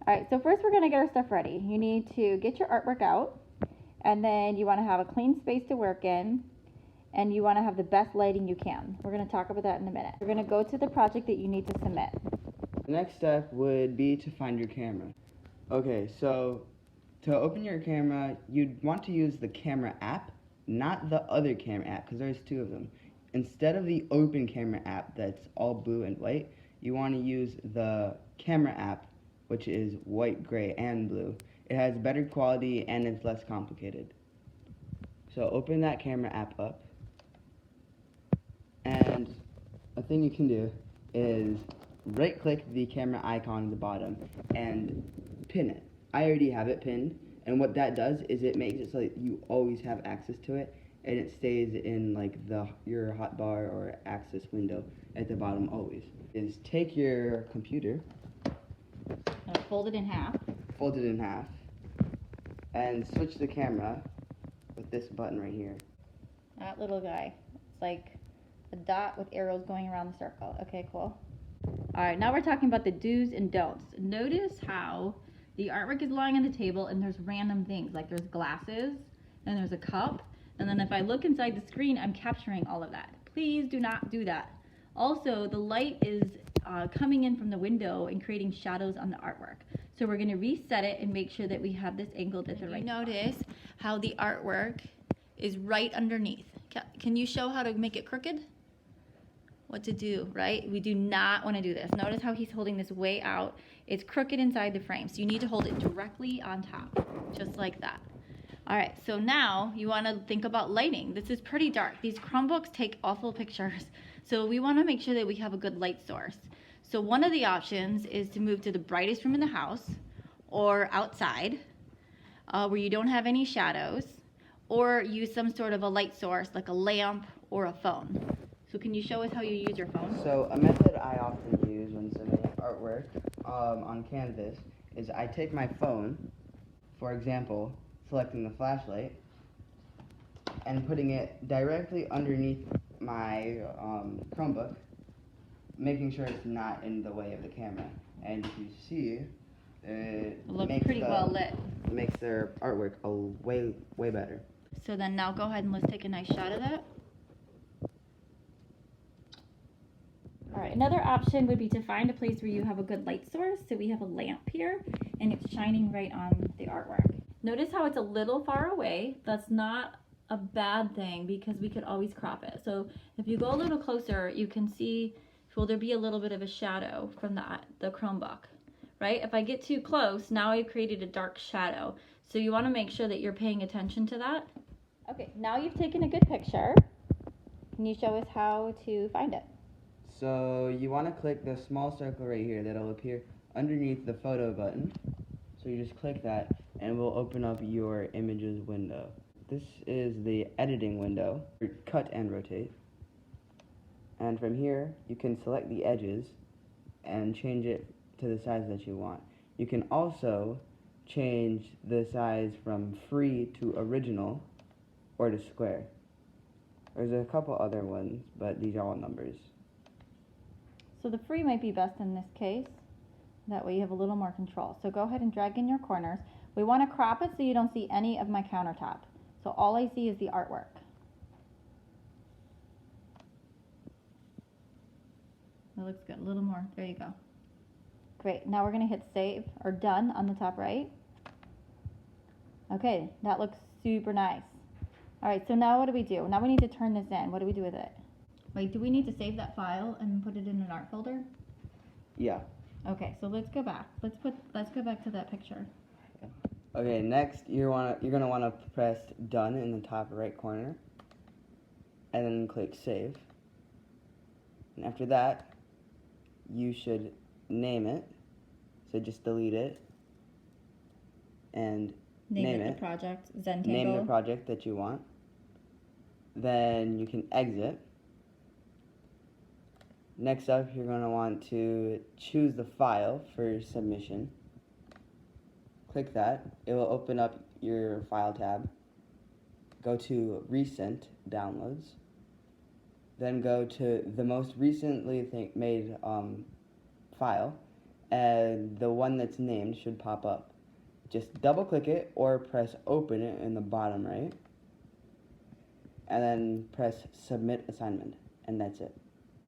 Alright, so first we're going to get our stuff ready. You need to get your artwork out, and then you want to have a clean space to work in, and you want to have the best lighting you can. We're going to talk about that in a minute. We're going to go to the project that you need to submit. The next step would be to find your camera. Okay, so to open your camera, you'd want to use the camera app, not the other camera app, because there's two of them. Instead of the open camera app that's all blue and white, you want to use the camera app, which is white, gray, and blue. It has better quality and it's less complicated. So open that camera app up, and a thing you can do is right click the camera icon at the bottom and pin it. I already have it pinned, and what that does is it makes it so that you always have access to it, and it stays in like your hotbar or access window at the bottom always. Is take your computer, Fold it in half. Fold it in half, and switch the camera with this button right here. That little guy. It's like a dot with arrows going around the circle. Okay, cool. Alright, now we're talking about the do's and don'ts. Notice how the artwork is lying on the table and there's random things, like there's glasses, and there's a cup, and then if I look inside the screen, I'm capturing all of that. Please do not do that. Also, the light is coming in from the window and creating shadows on the artwork. So we're going to reset it and make sure that we have this angled at the right spot. Notice how the artwork is right underneath. Can you show how to make it crooked? What to do, right? We do not want to do this. Notice how he's holding this way out. It's crooked inside the frame, so you need to hold it directly on top, just like that. All right, so now you want to think about lighting. This is pretty dark. These Chromebooks take awful pictures, so we want to make sure that we have a good light source. So one of the options is to move to the brightest room in the house, or outside, where you don't have any shadows, or use some sort of a light source like a lamp or a phone. So can you show us how you use your phone? So a method I often use when submitting artwork on Canvas is I take my phone, for example, selecting the flashlight, and putting it directly underneath my Chromebook, making sure it's not in the way of the camera. And if you see, it looks pretty well lit. It makes their artwork way better. So then now go ahead and let's take a nice shot of that. All right, another option would be to find a place where you have a good light source. So we have a lamp here and it's shining right on the artwork. Notice how it's a little far away. That's not a bad thing because we could always crop it. So if you go a little closer, you can see, will there be a little bit of a shadow from the Chromebook, right? If I get too close, now I've created a dark shadow. So you want to make sure that you're paying attention to that. Okay, now you've taken a good picture. Can you show us how to find it? So you want to click the small circle right here that'll appear underneath the photo button. So you just click that and it will open up your images window. This is the editing window. Cut and rotate. And from here you can select the edges and change it to the size that you want. You can also change the size from free to original or to square. There's a couple other ones, but these are all numbers. So the free might be best in this case. That way you have a little more control. So go ahead and drag in your corners. We want to crop it so you don't see any of my countertop. So all I see is the artwork. That looks good. A little more. There you go. Great. Now we're going to hit save or done on the top right. Okay, that looks super nice. All right, so now what do we do? Now we need to turn this in. What do we do with it? Wait, do we need to save that file and put it in an art folder? Yeah. Okay, so let's go back. Let's go back to that picture. Okay, next you're gonna wanna press done in the top right corner, and then click save. And after that, you should name it. So just delete it and name it. The project Zentangle. Name the project that you want. Then you can exit. Next up, you're going to want to choose the file for submission. Click that. It will open up your file tab. Go to recent downloads. Then go to the most recently made file and the one that's named should pop up. Just double click it or press open it in the bottom right, and then press submit assignment, and that's it.